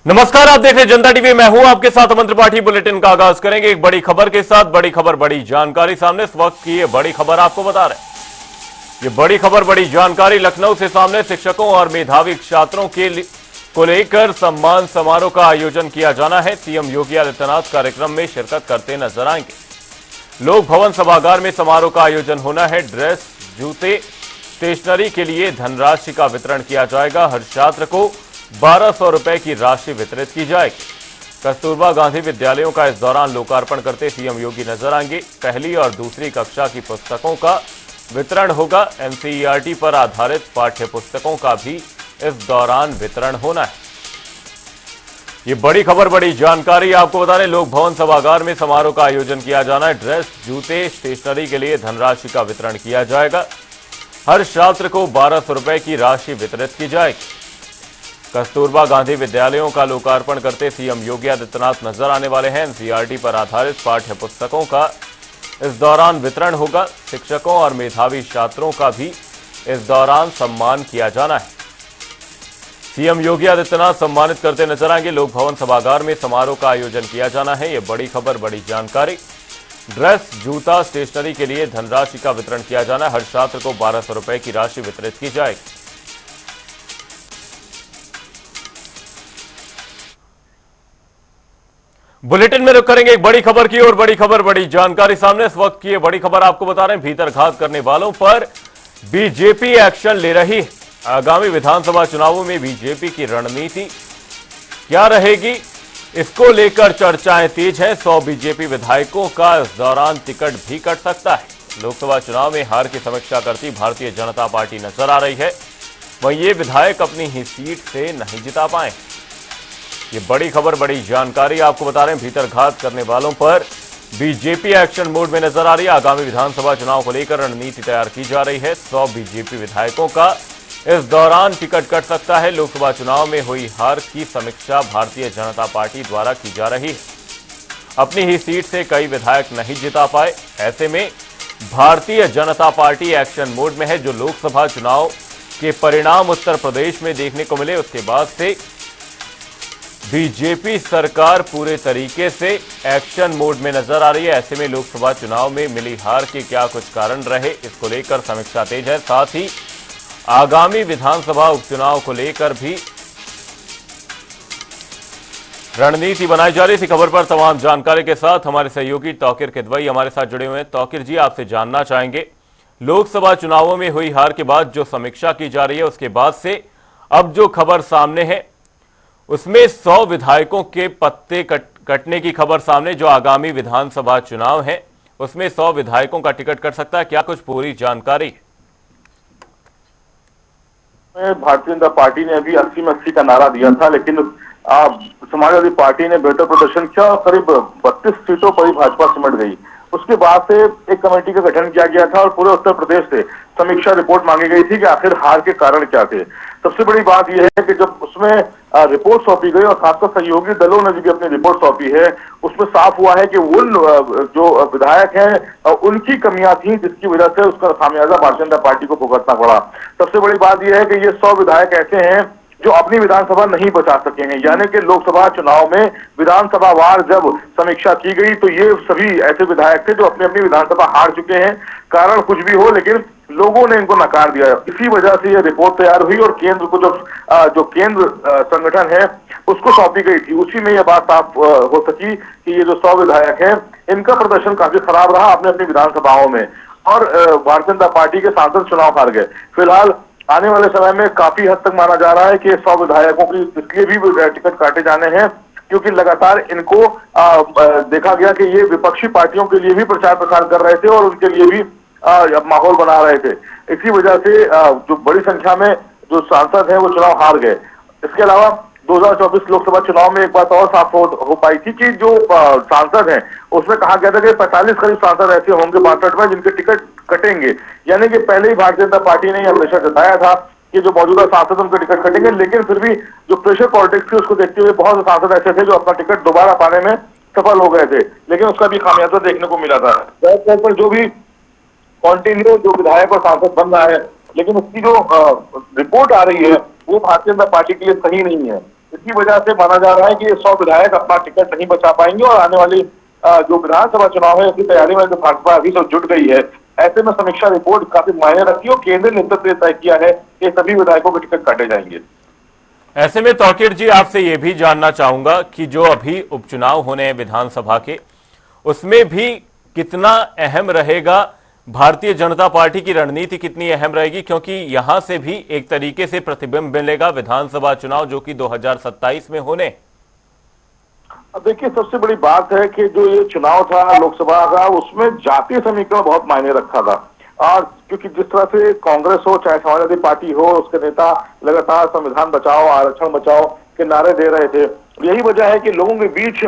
नमस्कार, आप देख रहे हैं जनता टीवी। मैं हूं आपके साथ अमन त्रिपाठी। बुलेटिन का आगाज करेंगे एक बड़ी खबर के साथ। बड़ी खबर, बड़ी जानकारी सामने इस वक्त की। ये बड़ी खबर आपको बता रहे हैं। ये बड़ी खबर, बड़ी जानकारी लखनऊ से सामने। शिक्षकों और मेधावी छात्रों को लेकर सम्मान समारोह का आयोजन किया जाना है। सीएम योगी आदित्यनाथ कार्यक्रम में शिरकत करते नजर आएंगे। लोक भवन सभागार में समारोह का आयोजन होना है। ड्रेस, जूते, स्टेशनरी के लिए धनराशि का वितरण किया जाएगा। हर छात्र को 1200 रुपए की राशि वितरित की जाएगी। कस्तूरबा गांधी विद्यालयों का इस दौरान लोकार्पण करते सीएम योगी नजर आएंगे। पहली और दूसरी कक्षा की पुस्तकों का वितरण होगा। एनसीईआरटी पर आधारित पाठ्य पुस्तकों का भी इस दौरान वितरण होना है। ये बड़ी खबर, बड़ी जानकारी आपको बता दें। लोक भवन सभागार में समारोह का आयोजन किया जाना है। ड्रेस, जूते, स्टेशनरी के लिए धनराशि का वितरण किया जाएगा। हर छात्र को 1200 रुपए की राशि वितरित की जाएगी। कस्तूरबा गांधी विद्यालयों का लोकार्पण करते सीएम योगी आदित्यनाथ नजर आने वाले हैं। एनसीईआरटी पर आधारित पाठ्य पुस्तकों का इस दौरान वितरण होगा। शिक्षकों और मेधावी छात्रों का भी इस दौरान सम्मान किया जाना है। सीएम योगी आदित्यनाथ सम्मानित करते नजर आएंगे। लोक भवन सभागार में समारोह का आयोजन किया जाना है। यह बड़ी खबर, बड़ी जानकारी। ड्रेस, जूता, स्टेशनरी के लिए धनराशि का वितरण किया जाना है। हर छात्र को 1200 रुपए की राशि वितरित की जाएगी। बुलेटिन में रुक करेंगे एक बड़ी खबर की और। बड़ी खबर, बड़ी जानकारी सामने इस वक्त की। ये बड़ी खबर आपको बता रहे हैं। भीतरघात करने वालों पर बीजेपी एक्शन ले रही है। आगामी विधानसभा चुनावों में बीजेपी की रणनीति क्या रहेगी, इसको लेकर चर्चाएं तेज हैं। 100 बीजेपी विधायकों का इस दौरान टिकट भी कट सकता है। लोकसभा चुनाव में हार की समीक्षा करती भारतीय जनता पार्टी नजर आ रही है। वहीं ये विधायक अपनी ही सीट से नहीं जिता पाए। ये बड़ी खबर, बड़ी जानकारी आपको बता रहे हैं। भीतरघात करने वालों पर बीजेपी एक्शन मोड में नजर आ रही है। आगामी विधानसभा चुनाव को लेकर रणनीति तैयार की जा रही है। 100 बीजेपी विधायकों का इस दौरान टिकट कट सकता है। लोकसभा चुनाव में हुई हार की समीक्षा भारतीय जनता पार्टी द्वारा की जा रही है। अपनी ही सीट से कई विधायक नहीं जिता पाए। ऐसे में Bharatiya Janata party action mode में है। जो लोकसभा चुनाव के परिणाम उत्तर प्रदेश में देखने को मिले, उसके बाद से बीजेपी सरकार पूरे तरीके से एक्शन मोड में नजर आ रही है। ऐसे में लोकसभा चुनाव में मिली हार के क्या कुछ कारण रहे, इसको लेकर समीक्षा तेज है। साथ ही आगामी विधानसभा उपचुनाव को लेकर भी रणनीति बनाई जा रही। इसी खबर पर तमाम जानकारी के साथ हमारे सहयोगी तौकीर किदवई हमारे साथ जुड़े हुए हैं। तौकीर जी, आपसे जानना चाहेंगे, लोकसभा चुनावों में हुई हार के बाद जो समीक्षा की जा रही है, उसके बाद से अब जो खबर सामने है उसमें 100 विधायकों के पत्ते कटने की खबर सामने। जो आगामी विधानसभा चुनाव है उसमें 100 विधायकों का टिकट कट सकता है। क्या कुछ पूरी जानकारी है? भारतीय जनता पार्टी ने अभी 80 में 80 का नारा दिया था, लेकिन समाजवादी पार्टी ने बेहतर प्रदर्शन किया और करीब 32 सीटों पर ही भाजपा सिमट गई। उसके बाद से एक कमेटी का गठन किया गया था और पूरे उत्तर प्रदेश से समीक्षा रिपोर्ट मांगी गई थी कि आखिर हार के कारण क्या थे। सबसे बड़ी बात यह है कि जब उसमें रिपोर्ट सौंपी गई और खासकर सहयोगी दलों ने भी अपनी रिपोर्ट सौंपी है, उसमें साफ हुआ है कि उन जो विधायक हैं उनकी कमियां थी, जिसकी वजह से उसका खामियाजा भारतीय जनता पार्टी को भुगतना पड़ा। सबसे बड़ी बात यह है कि ये 100 विधायक ऐसे हैं जो अपनी विधानसभा नहीं बचा सके हैं। यानी कि लोकसभा चुनाव में विधानसभा वार जब समीक्षा की गई तो ये सभी ऐसे विधायक थे जो अपनी अपनी विधानसभा हार चुके हैं। कारण कुछ भी हो, लेकिन लोगों ने इनको नकार दिया। इसी वजह से ये रिपोर्ट तैयार हुई और केंद्र को जो केंद्र संगठन है उसको सौंपी गई थी। उसी में यह बात साफ हो सकी कि ये जो 100 विधायक हैं इनका प्रदर्शन काफी खराब रहा अपने अपनी विधानसभाओं में और भारतीय जनता पार्टी के सांसद चुनाव हार गए। फिलहाल आने वाले समय में काफी हद तक माना जा रहा है कि 100 विधायकों की इसलिए भी टिकट काटे जाने हैं क्योंकि लगातार इनको देखा गया कि ये विपक्षी पार्टियों के लिए भी प्रचार प्रसार कर रहे थे और उनके लिए भी माहौल बना रहे थे। इसी वजह से जो बड़ी संख्या में जो सांसद हैं वो चुनाव हार गए। इसके अलावा 2024 लोकसभा चुनाव में एक बात और साफ हो पाई थी कि जो सांसद हैं उसमें कहा गया था कि 45 करीब सांसद ऐसे होंगे 62 में जिनके टिकट कटेंगे। यानी कि पहले ही भारतीय जनता पार्टी ने यह प्रेशर जताया था कि जो मौजूदा सांसद उनके टिकट कटेंगे, लेकिन फिर भी जो प्रेशर पॉलिटिक्स थी उसको देखते हुए बहुत से सांसद ऐसे थे जो अपना टिकट दोबारा पाने में सफल हो गए थे, लेकिन उसका भी खामियाजा देखने को मिला था। तौर पर जो भी कॉन्टिन्यू जो विधायक और सांसद बन रहा है, लेकिन उसकी जो रिपोर्ट आ रही है वो भारतीय जनता पार्टी के लिए सही नहीं है। इसी वजह से माना जा रहा है कि 100 विधायक अपना टिकट नहीं बचा पाएंगे और आने वाली जो विधानसभा चुनाव है उसकी तैयारी में जो भाजपा अभी तो जुट गई है। ऐसे में समीक्षा रिपोर्ट काफी मायने रखती है और केंद्रीय नेतृत्व ने तय किया है कि सभी विधायकों के टिकट काटे जाएंगे। ऐसे में तौकीर जी, आपसे यह भी जानना चाहूंगा कि जो अभी उपचुनाव होने हैं विधानसभा के, उसमें भी कितना अहम रहेगा भारतीय जनता पार्टी की रणनीति, कितनी अहम रहेगी, क्योंकि यहां से भी एक तरीके से प्रतिबिंब मिलेगा विधानसभा चुनाव जो कि 2027 में होने। अब देखिए, सबसे बड़ी बात है कि जो ये चुनाव था लोकसभा का, उसमें जातीय समीकरण बहुत मायने रखा था। और क्योंकि जिस तरह से कांग्रेस हो चाहे समाजवादी पार्टी हो, उसके नेता लगातार संविधान बचाओ आरक्षण बचाओ के नारे दे रहे थे। यही वजह है कि लोगों के बीच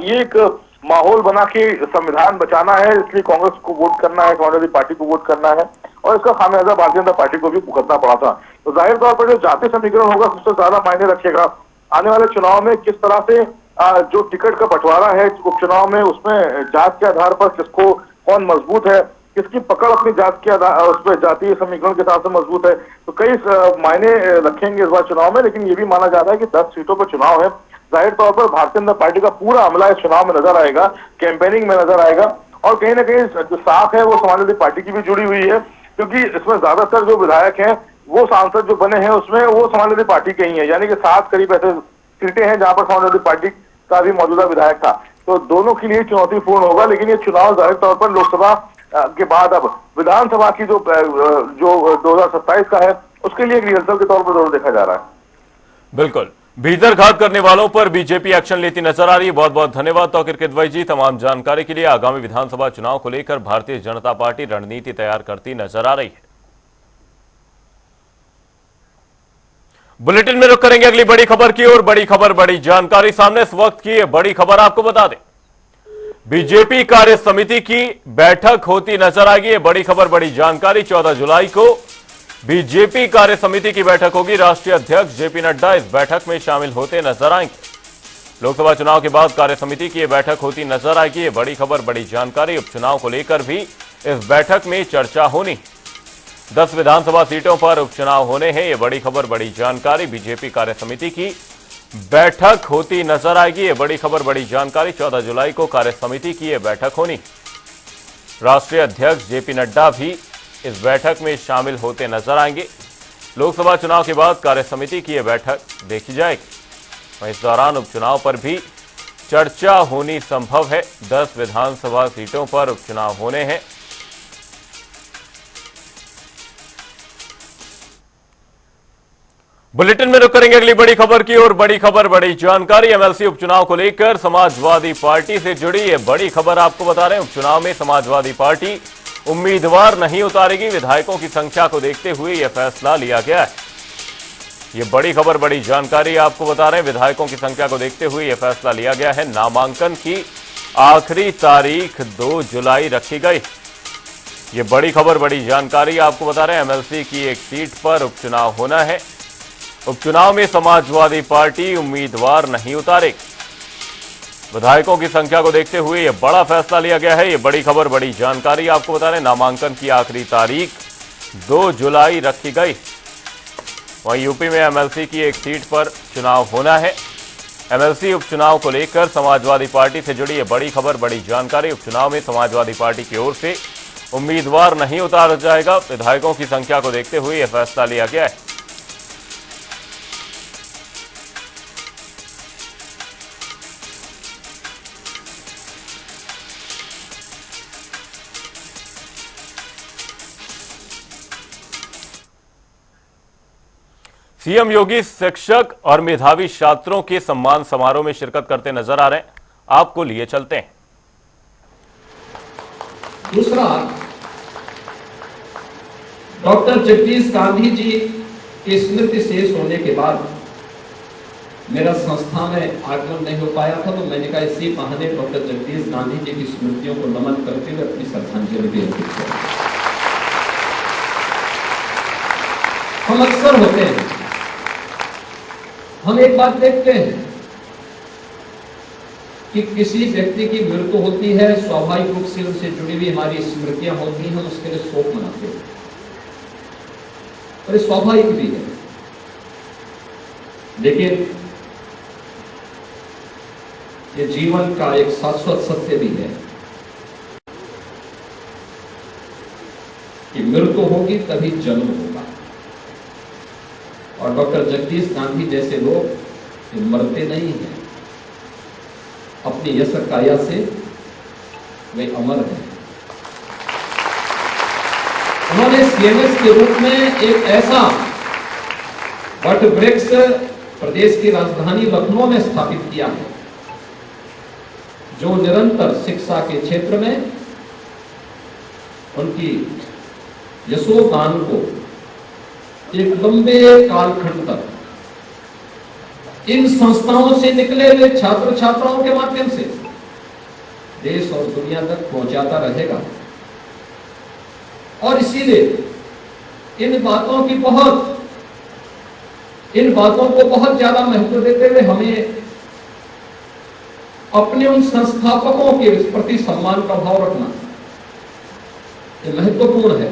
ये एक माहौल बना कि संविधान बचाना है, इसलिए कांग्रेस को वोट करना है, समाजवादी पार्टी को वोट करना है, और इसका खामियाजा भारतीय जनता पार्टी को भी भुगतना पड़ा था। तो जाहिर तौर पर जो जातीय समीकरण होगा सबसे ज्यादा मायने रखेगा। आने वाले चुनाव में किस तरह से जो टिकट का बंटवारा है उपचुनाव में, उसमें जात के आधार पर किसको कौन मजबूत है, किसकी पकड़ अपनी जात के आधार उस पर जातीय समीकरण के हिसाब से मजबूत है, तो कई मायने रखेंगे इस बार चुनाव में। लेकिन ये भी माना जा रहा है कि 10 सीटों पर चुनाव है। जाहिर तौर पर भारतीय जनता पार्टी का पूरा अमला इस चुनाव में नजर आएगा, कैंपेनिंग में नजर आएगा, और कहीं ना कहीं जो साथ है वो समाजवादी पार्टी की भी जुड़ी हुई है, क्योंकि इसमें ज्यादातर जो विधायक हैं वो सांसद जो बने हैं उसमें वो समाजवादी पार्टी के ही है, यानी कि 7 करीब ऐसे सीटें हैं जहां पर समाजवादी पार्टी का भी मौजूदा विधायक था। तो दोनों के लिए चुनौतीपूर्ण होगा। लेकिन ये चुनाव जाहिर तौर पर लोकसभा के बाद अब विधानसभा की जो 2027 का है उसके लिए एक रिहर्सल के तौर पर जरूर देखा जा रहा है। बिल्कुल, भीतर घात करने वालों पर बीजेपी एक्शन लेती नजर आ रही है। बहुत बहुत धन्यवाद तौकीर किदवई जी तमाम जानकारी के लिए। आगामी विधानसभा चुनाव को लेकर भारतीय जनता पार्टी रणनीति तैयार करती नजर आ रही है। बुलेटिन में रुक करेंगे अगली बड़ी खबर की ओर। बड़ी खबर, बड़ी जानकारी सामने इस वक्त की है। बड़ी खबर आपको बता दें, बीजेपी कार्य समिति की बैठक होती नजर आएगी। बड़ी खबर, बड़ी जानकारी, 14 जुलाई को बीजेपी कार्य समिति की बैठक होगी। राष्ट्रीय अध्यक्ष जेपी नड्डा इस बैठक में शामिल होते नजर आएंगे। लोकसभा चुनाव के बाद कार्य समिति की यह बैठक होती नजर आएगी। बड़ी खबर, बड़ी जानकारी, उपचुनाव को लेकर भी इस बैठक में चर्चा होनी। 10 विधानसभा सीटों पर उपचुनाव होने हैं। ये बड़ी खबर, बड़ी जानकारी, बीजेपी कार्य समिति की बैठक होती नजर आएगी। ये बड़ी खबर, बड़ी जानकारी, 14 जुलाई को कार्य समिति की यह बैठक होनी। राष्ट्रीय अध्यक्ष जेपी नड्डा भी इस बैठक में शामिल होते नजर आएंगे। लोकसभा चुनाव के बाद कार्य समिति की यह बैठक देखी जाएगी। वहीं इस दौरान उपचुनाव पर भी चर्चा होनी संभव है। 10 विधानसभा सीटों पर उपचुनाव होने हैं। बुलेटिन में रुक करेंगे अगली बड़ी खबर की ओर। बड़ी खबर, बड़ी जानकारी, एमएलसी उपचुनाव को लेकर समाजवादी पार्टी से जुड़ी ये बड़ी खबर आपको बता रहे हैं। उपचुनाव में समाजवादी पार्टी उम्मीदवार नहीं उतारेगी। विधायकों की संख्या को देखते हुए यह फैसला लिया गया है। ये बड़ी खबर, बड़ी जानकारी आपको बता रहे हैं। विधायकों की संख्या को देखते हुए यह फैसला लिया गया है। नामांकन की आखिरी तारीख 2 जुलाई रखी गई। ये बड़ी खबर, बड़ी जानकारी आपको बता रहे हैं। एमएलसी की एक सीट पर उपचुनाव होना है। उपचुनाव में समाजवादी पार्टी उम्मीदवार नहीं उतारेगी। विधायकों की संख्या को देखते हुए यह बड़ा फैसला लिया गया है। यह बड़ी खबर, बड़ी जानकारी आपको बता रहे हैं। नामांकन की आखिरी तारीख 2 जुलाई रखी गई। वहीं यूपी में एमएलसी की एक सीट पर चुनाव होना है। एमएलसी उपचुनाव को लेकर समाजवादी पार्टी से जुड़ी यह बड़ी खबर, बड़ी जानकारी। उपचुनाव में समाजवादी पार्टी की ओर से उम्मीदवार नहीं उतारा जाएगा। विधायकों की संख्या को देखते हुए यह फैसला लिया गया है। सीएम योगी शिक्षक और मेधावी छात्रों के सम्मान समारोह में शिरकत करते नजर आ रहे हैं। आपको लिए चलते हैं। दूसरा, डॉक्टर जगदीश गांधी जी की स्मृति शेष होने के बाद मेरा संस्था में आगमन नहीं हो पाया था, तो मैंने कहा इसी बहाने डॉक्टर जगदीश गांधी जी की स्मृतियों को नमन करते हुए अपनी श्रद्धांजलि भी अर्पित करें। हम अक्सर होते हैं, हम एक बात देखते हैं कि किसी व्यक्ति की मृत्यु होती है, स्वाभाविक रूप से उनसे जुड़ी हुई हमारी स्मृतियां होती हैं, हम उसके लिए शोक मनाते हैं और ये स्वाभाविक भी है। लेकिन ये जीवन का एक शाश्वत सत्य भी है कि मृत्यु होगी तभी जन्म होगा। और डॉक्टर जगदीश गांधी जैसे लोग मरते नहीं हैं, अपनी यश काया से वे अमर हैं। उन्होंने सीएमएस के रूप में एक ऐसा वट वृक्ष प्रदेश की राजधानी लखनऊ में स्थापित किया है जो निरंतर शिक्षा के क्षेत्र में उनकी यशोगान को एक लंबे कालखंड तक इन संस्थाओं से निकले हुए छात्र छात्राओं के माध्यम से देश और दुनिया तक पहुंचाता रहेगा। और इसीलिए इन बातों को बहुत ज्यादा महत्व देते हुए हमें अपने उन संस्थापकों के प्रति सम्मान का भाव रखना ये महत्वपूर्ण है।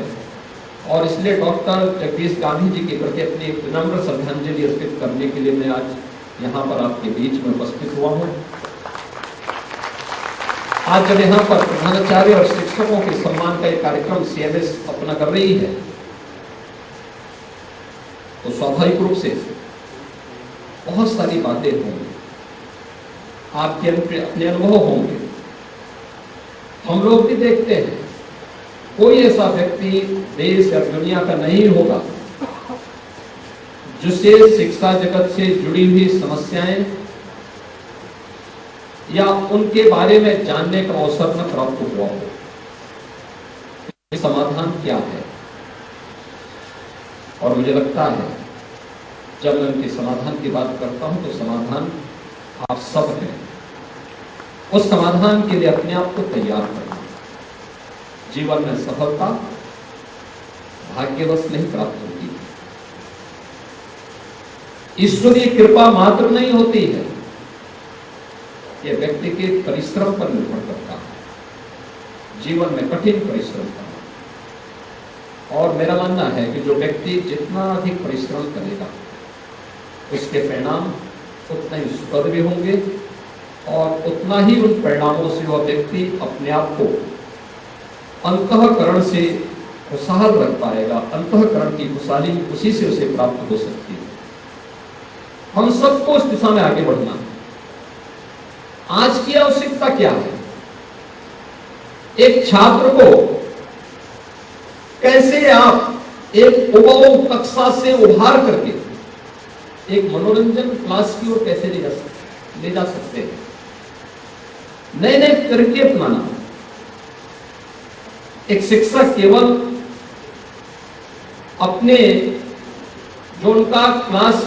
और इसलिए डॉक्टर जगदीश गांधी जी के प्रति अपनी एक विनम्र श्रद्धांजलि अर्पित करने के लिए मैं आज यहाँ पर आपके बीच में उपस्थित हुआ हूँ। आज जब यहाँ पर प्रधानाचार्य और शिक्षकों के सम्मान का एक कार्यक्रम सीएमएस अपना कर रही है तो स्वाभाविक रूप से बहुत सारी बातें होंगी, आपके अपने अनुभव होंगे। हम लोग भी देखते हैं कोई ऐसा व्यक्ति देश या दुनिया का नहीं होगा जिसे शिक्षा जगत से जुड़ी हुई समस्याएं या उनके बारे में जानने का अवसर न प्राप्त हुआ हो। समाधान क्या है? और मुझे लगता है जब मैं उनके समाधान की बात करता हूं तो समाधान आप सब हैं। उस समाधान के लिए अपने आप को तैयार करना। जीवन में सफलता भाग्यवश नहीं प्राप्त होती, ईश्वरीय कृपा मात्र नहीं होती है, यह व्यक्ति के परिश्रम पर निर्भर करता है। जीवन में कठिन परिश्रम करना। और मेरा मानना है कि जो व्यक्ति जितना अधिक परिश्रम करेगा उसके परिणाम उतना ही सुखद भी होंगे और उतना ही उन परिणामों से वह व्यक्ति अपने आप को अंतःकरण से खुशहाल रख पाएगा। अंतःकरण की खुशहाली उसी से उसे प्राप्त हो सकती है। हम सबको उस दिशा में आगे बढ़ना। आज की आवश्यकता क्या है? एक छात्र को कैसे आप एक उबाऊ कक्षा से उभार करके एक मनोरंजन क्लास की ओर कैसे ले जा सकते हैं? नए नए तरीके अपनाना। एक शिक्षक केवल अपने जो उनका क्लास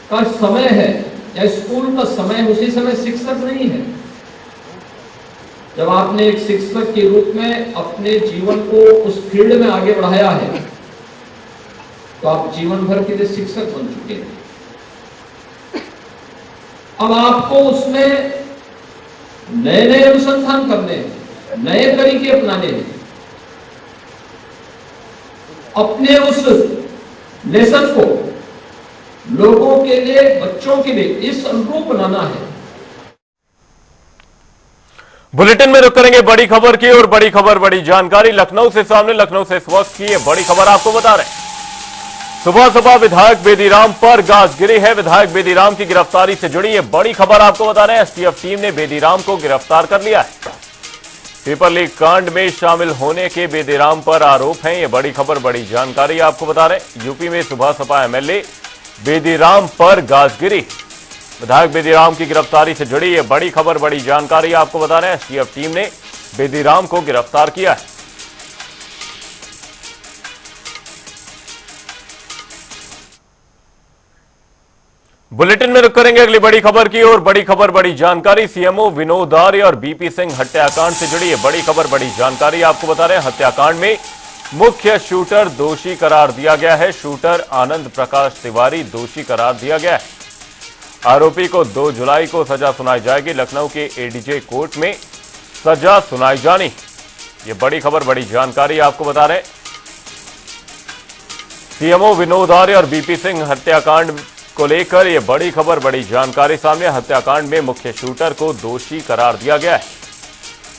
का समय है या स्कूल का समय है उसी समय शिक्षक नहीं है। जब आपने एक शिक्षक के रूप में अपने जीवन को उस फील्ड में आगे बढ़ाया है तो आप जीवन भर के लिए शिक्षक बन चुके हैं। अब आपको उसमें नए नए अनुसंधान करने हैं, नए तरीके अपनाने हैं, अपने उस लेसन को लोगों के लिए, बच्चों के लिए इस अनुरूप बनाना है। बुलेटिन में रुक करेंगे बड़ी खबर की और बड़ी खबर बड़ी जानकारी लखनऊ से सामने। लखनऊ से इस वक्त की ये बड़ी खबर आपको बता रहे हैं। सुबह सुबह विधायक बेदीराम पर गाज गिरी है। विधायक बेदीराम की गिरफ्तारी से जुड़ी ये बड़ी खबर आपको बता रहे हैं। एसटीएफ टीम ने बेदीराम को गिरफ्तार कर लिया है। पेपर लीक कांड में शामिल होने के बेदीराम पर आरोप हैं। ये बड़ी खबर बड़ी जानकारी आपको बता रहे हैं। यूपी में सुबह सपा एमएलए बेदीराम पर गाज गिरी। विधायक बेदीराम की गिरफ्तारी से जुड़ी ये बड़ी खबर बड़ी जानकारी आपको बता रहे हैं। एसटीएफ टीम ने बेदीराम को गिरफ्तार किया है। बुलेटिन में रुक करेंगे अगली बड़ी खबर की और बड़ी खबर बड़ी जानकारी। सीएमओ विनोद आर्य और बीपी सिंह हत्याकांड से जुड़ी है बड़ी खबर बड़ी जानकारी आपको बता रहे हैं। हत्याकांड में मुख्य शूटर दोषी करार दिया गया है। शूटर आनंद प्रकाश तिवारी दोषी करार दिया गया है। आरोपी को 2 जुलाई को सजा सुनाई जाएगी। लखनऊ के एडीजे कोर्ट में सजा सुनाई जानी। ये बड़ी खबर बड़ी जानकारी आपको बता रहे हैं। सीएमओ विनोद आर्य और बीपी सिंह हत्याकांड को लेकर यह बड़ी खबर, बड़ी जानकारी सामने। हत्याकांड में मुख्य शूटर को दोषी करार दिया गया है।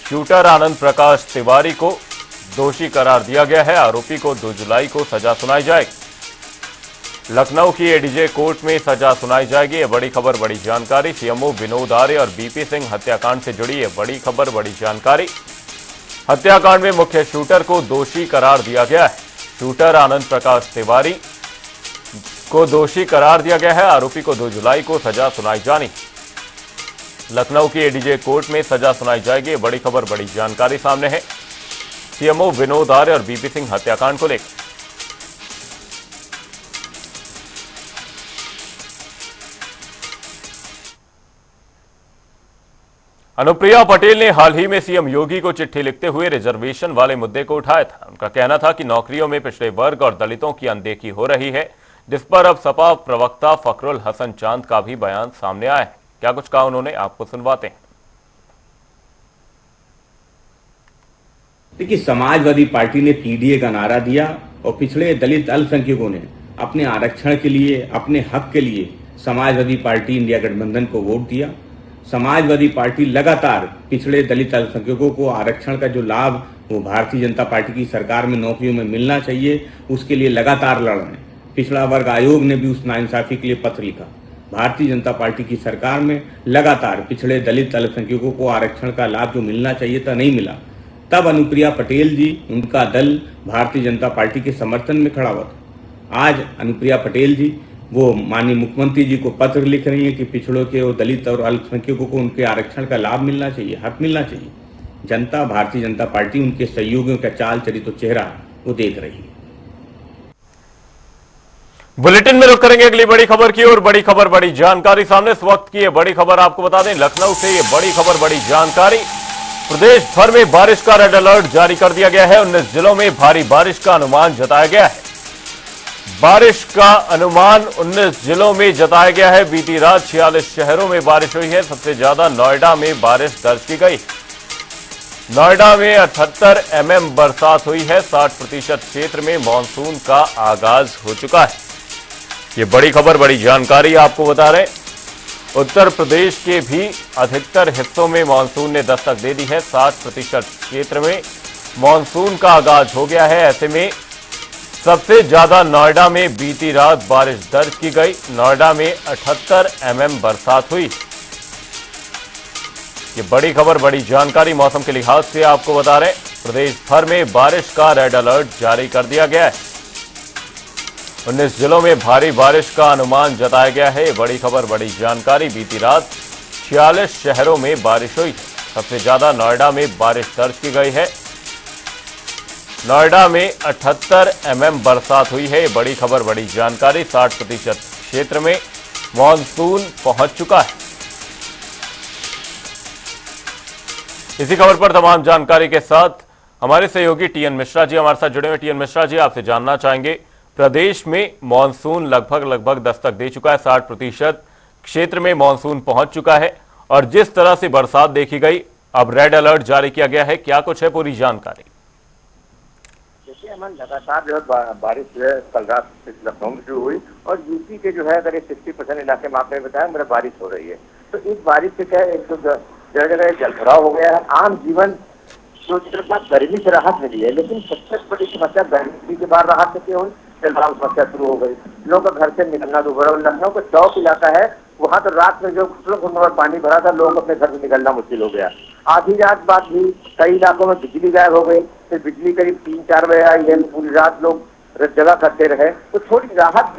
शूटर आनंद प्रकाश तिवारी को दोषी करार दिया गया है। आरोपी को 2 जुलाई को सजा सुनाई जाएगी। लखनऊ की एडीजे कोर्ट में सजा सुनाई जाएगी। यह बड़ी खबर, बड़ी जानकारी। सीएमओ विनोद आर्य और बीपी सिंह हत्याकांड से जुड़ी यह बड़ी खबर, बड़ी जानकारी। हत्याकांड में मुख्य शूटर को दोषी करार दिया गया है। शूटर आनंद प्रकाश तिवारी को दोषी करार दिया गया है। आरोपी को 2 जुलाई को सजा सुनाई जानी। लखनऊ की एडीजे कोर्ट में सजा सुनाई जाएगी। यह बड़ी खबर, बड़ी जानकारी सामने है। सीएमओ विनोद आर्य और बीपी सिंह हत्याकांड को लेकर अनुप्रिया पटेल ने हाल ही में सीएम योगी को चिट्ठी लिखते हुए रिजर्वेशन वाले मुद्दे को उठाया था। उनका कहना था कि नौकरियों में पिछड़े वर्ग और दलितों की अनदेखी हो रही है, जिस पर अब सपा प्रवक्ता फखरुल हसन चांद का भी बयान सामने आया है। क्या कुछ कहा उन्होंने, आपको सुनवाते हैं। देखिए, समाजवादी पार्टी ने पीडीए का नारा दिया और पिछड़े दलित अल्पसंख्यकों ने अपने आरक्षण के लिए, अपने हक के लिए समाजवादी पार्टी इंडिया गठबंधन को वोट दिया। समाजवादी पार्टी लगातार पिछड़े दलित अल्पसंख्यकों को आरक्षण का जो लाभ वो भारतीय जनता पार्टी की सरकार में नौकरियों में मिलना चाहिए, उसके लिए लगातार लड़ रहे हैं। पिछड़ा वर्ग आयोग ने भी उस नाइंसाफी के लिए पत्र लिखा। भारतीय जनता पार्टी की सरकार में लगातार पिछड़े दलित अल्पसंख्यकों को आरक्षण का लाभ जो मिलना चाहिए था, नहीं मिला। तब अनुप्रिया पटेल जी, उनका दल भारतीय जनता पार्टी के समर्थन में खड़ा हुआ था। आज अनुप्रिया पटेल जी वो माननीय मुख्यमंत्री जी को पत्र लिख रही है कि पिछड़ों के और दलित और अल्पसंख्यकों को उनके आरक्षण का लाभ मिलना चाहिए, हक मिलना चाहिए। जनता, भारतीय जनता पार्टी, उनके सहयोगियों का चाल चरित्र चेहरा वो देख रही है। बुलेटिन में रुक करेंगे अगली बड़ी खबर की और बड़ी खबर, बड़ी जानकारी सामने। इस वक्त की ये बड़ी खबर आपको बता दें, लखनऊ से ये बड़ी खबर, बड़ी जानकारी। प्रदेश भर में बारिश का रेड अलर्ट जारी कर दिया गया है। 19 जिलों में भारी बारिश का अनुमान जताया गया है। बारिश का अनुमान 19 जिलों में जताया गया है। बीती रात 46 शहरों में बारिश हुई है। सबसे ज्यादा नोएडा में बारिश दर्ज की गई। नोएडा में 78 mm बरसात हुई है। 60% क्षेत्र में मानसून का आगाज हो चुका है। ये बड़ी खबर, बड़ी जानकारी आपको बता रहे हैं। उत्तर प्रदेश के भी अधिकतर हिस्सों में मानसून ने दस्तक दे दी है। 60% क्षेत्र में मानसून का आगाज हो गया है। ऐसे में सबसे ज्यादा नोएडा में बीती रात बारिश दर्ज की गई। नोएडा में 78 mm बरसात हुई। ये बड़ी खबर, बड़ी जानकारी मौसम के लिहाज से आपको बता रहे हैं। प्रदेश भर में बारिश का रेड अलर्ट जारी कर दिया गया है। 19 जिलों में भारी बारिश का अनुमान जताया गया है। बड़ी खबर, बड़ी जानकारी। बीती रात 46 शहरों में बारिश हुई। सबसे ज्यादा नोएडा में बारिश दर्ज की गई है। नोएडा में 78 mm बरसात हुई है। बड़ी खबर, बड़ी जानकारी। 60% क्षेत्र में मानसून पहुंच चुका है। इसी खबर पर तमाम जानकारी के साथ हमारे सहयोगी टीएन मिश्रा जी हमारे साथ जुड़े हुए। टीएन मिश्रा जी, आपसे जानना चाहेंगे, प्रदेश में मानसून लगभग दस्तक दे चुका है। 60% क्षेत्र में मानसून पहुंच चुका है और जिस तरह से बरसात देखी गई, अब रेड अलर्ट जारी किया गया है। क्या कुछ है पूरी जानकारी? देखिए अमन, लगातार जो है बारिश जो है कल रात से लखनऊ में शुरू हुई और यूपी के जो है अगर 60% इलाके में आपने बताया मेरा बारिश हो रही है। तो इस बारिश से क्या है, एक तो जगह जगह जलभराव हो गया है। आम जीवन जो गर्मी से राहत मिली है, लेकिन सबसे बड़ी समस्या गर्मी के बाद राहत से हुई, जलभराव समस्या शुरू हो गई। लोगों का घर से निकलना दुर्भर। लखनऊ का चौक इलाका है, वहाँ तो रात में जो पानी भरा था, लोगों को अपने घर से निकलना मुश्किल हो गया। आधी रात बाद भी कई इलाकों में बिजली गायब हो गई। फिर बिजली करीब 3-4 बजे आई है। पूरी रात लोग जगह करते रहे, तो थोड़ी राहत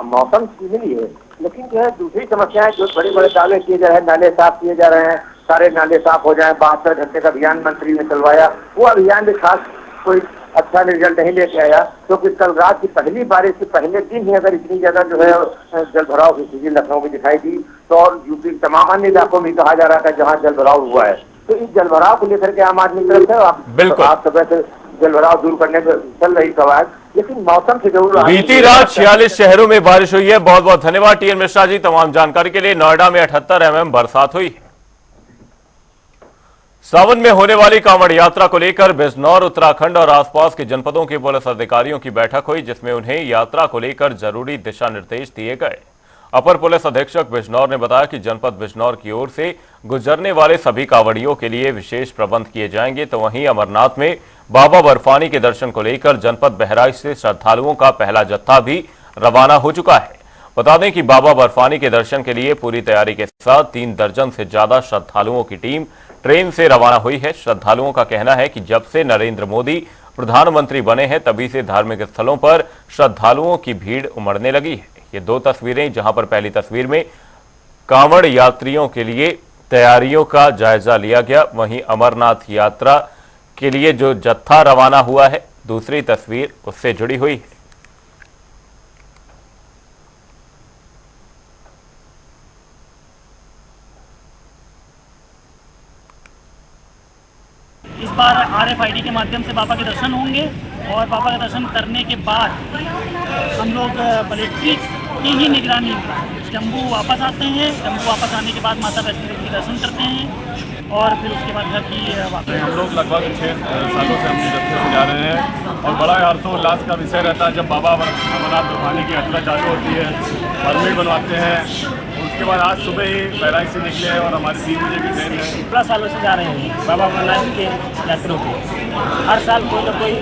मौसम की मिली है। लेकिन जो है दूसरी समस्याएं, जो बड़े बड़े दावे किए जा रहे हैं, नाले साफ किए जा रहे हैं, सारे नाले साफ हो जाए, 72 घंटे का अभियान मंत्री ने चलवाया, वो अभियान भी खास कोई अच्छा रिजल्ट नहीं लेके आया। क्योंकि कल रात की पहली बारिश के पहले दिन ही अगर इतनी ज्यादा जो है जलभराव की स्थिति लखनऊ में दिखाई दी, तो और यूपी के तमाम अन्य इलाकों में कहा जा रहा था जहाँ जलभराव हुआ है। तो इस जलभराव को लेकर के आम आदमी की तरफ से आप सुबह से जलभराव दूर करने में चल रही कवायद, लेकिन मौसम से जरूर बीती रात 46 शहरों में बारिश हुई है। बहुत बहुत धन्यवाद टीएन मिश्रा जी तमाम जानकारी के लिए। नोएडा में 78 mm बरसात हुई। सावन में होने वाली कांवड़ यात्रा को लेकर बिजनौर, उत्तराखंड और आसपास के जनपदों के पुलिस अधिकारियों की बैठक हुई, जिसमें उन्हें यात्रा को लेकर जरूरी दिशा निर्देश दिए गए। अपर पुलिस अधीक्षक बिजनौर ने बताया कि जनपद बिजनौर की ओर से गुजरने वाले सभी कांवड़ियों के लिए विशेष प्रबंध किए जाएंगे। तो वहीं अमरनाथ में बाबा बर्फानी के दर्शन को लेकर जनपद बहराइच से श्रद्धालुओं का पहला जत्था भी रवाना हो चुका है। बता दें कि बाबा बर्फानी के दर्शन के लिए पूरी तैयारी के साथ 3 दर्जन से ज्यादा श्रद्धालुओं की टीम ट्रेन से रवाना हुई है। श्रद्धालुओं का कहना है कि जब से नरेंद्र मोदी प्रधानमंत्री बने हैं तभी से धार्मिक स्थलों पर श्रद्धालुओं की भीड़ उमड़ने लगी है। ये 2 तस्वीरें, जहां पर पहली तस्वीर में कांवड़ यात्रियों के लिए तैयारियों का जायजा लिया गया, वहीं अमरनाथ यात्रा के लिए जो जत्था रवाना हुआ है, दूसरी तस्वीर उससे जुड़ी हुई है। इस बार RFID के माध्यम से बाबा के दर्शन होंगे और बाबा का दर्शन करने के बाद हम लोग मिलिट्री की ही निगरानी जम्मू वापस आते हैं। जम्मू वापस आने के बाद माता वैष्णो देवी के दर्शन करते हैं और फिर उसके बाद घर की वापस। हम लोग लगभग 6 सालों से हम जत्थे से जा रहे हैं और बड़ा हर्षोल्लास का विषय रहता है जब बाबा अमरनाथ बर्फानी की यात्रा चालू होती है, परमिट बनवाते हैं। उसके बाद आज सुबह ही बहराइच से निकले हैं और हमारी 3 बजे की ट्रेन है। 15 सालों से जा रहे हैं बाबा अमरनाथ के यात्रों पे। हर साल कोई ना कोई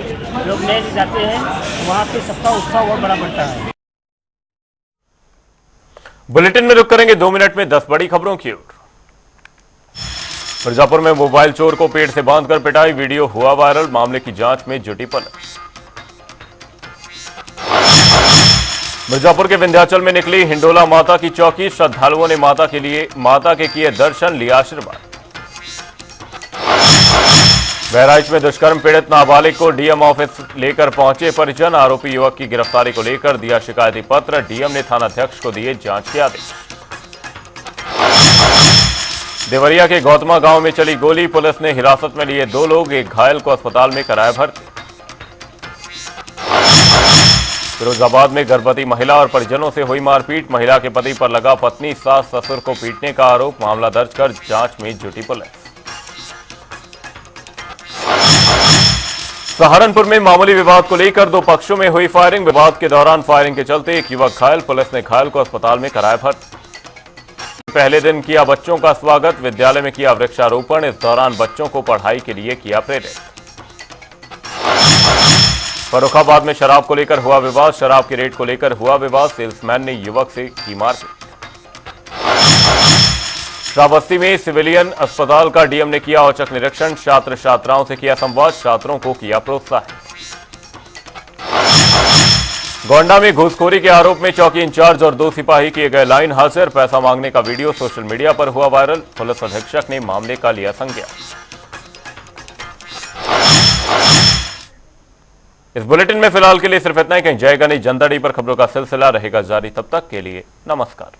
लोग नए जाते हैं, वहाँ पे सबका उत्साह और बड़ा बढ़ता है। बुलेटिन में रुक करेंगे 2 मिनट में 10 बड़ी खबरों की ओर। मिर्जापुर में मोबाइल चोर को पेड़ से बांधकर पिटाई, वीडियो हुआ वायरल, मामले की जांच में जुटी पुलिस। मिर्जापुर के विंध्याचल में निकली हिंडोला माता की चौकी, श्रद्धालुओं ने माता के किए दर्शन, लिया आशीर्वाद। बहराइच में दुष्कर्म पीड़ित नाबालिग को डीएम ऑफिस लेकर पहुंचे परिजन, आरोपी युवक की गिरफ्तारी को लेकर दिया शिकायती पत्र, डीएम ने थानाध्यक्ष को दिए जांच के आदेश। देवरिया के गौतमा गांव में चली गोली, पुलिस ने हिरासत में लिए 2 लोग, एक घायल को अस्पताल में कराया भर्ती। फिरोजाबाद में गर्भवती महिला और परिजनों से हुई मारपीट, महिला के पति पर लगा पत्नी सास ससुर को पीटने का आरोप, मामला दर्ज कर जांच में जुटी पुलिस। सहारनपुर में मामूली विवाद को लेकर 2 पक्षों में हुई फायरिंग, विवाद के दौरान फायरिंग के चलते एक युवक घायल, पुलिस ने घायल को अस्पताल में कराया भर्ती। पहले दिन किया बच्चों का स्वागत, विद्यालय में किया वृक्षारोपण, इस दौरान बच्चों को पढ़ाई के लिए किया प्रेरित। फर्रुखाबाद में शराब को लेकर हुआ विवाद, शराब के रेट को लेकर हुआ विवाद, सेल्समैन ने युवक से की मारपीट। श्रावस्ती में सिविलियन अस्पताल का डीएम ने किया औचक निरीक्षण, छात्र छात्राओं से किया संवाद, छात्रों को किया प्रोत्साहन। गोंडा में घूसखोरी के आरोप में चौकी इंचार्ज और 2 सिपाही किए गए लाइन हाजिर, पैसा मांगने का वीडियो सोशल मीडिया पर हुआ वायरल, पुलिस अधीक्षक ने मामले का लिया संज्ञान। इस बुलेटिन में फिलहाल के लिए सिर्फ इतना ही। कहीं जाएगा नहीं, जनता डी पर खबरों का सिलसिला रहेगा जारी, तब तक के लिए नमस्कार।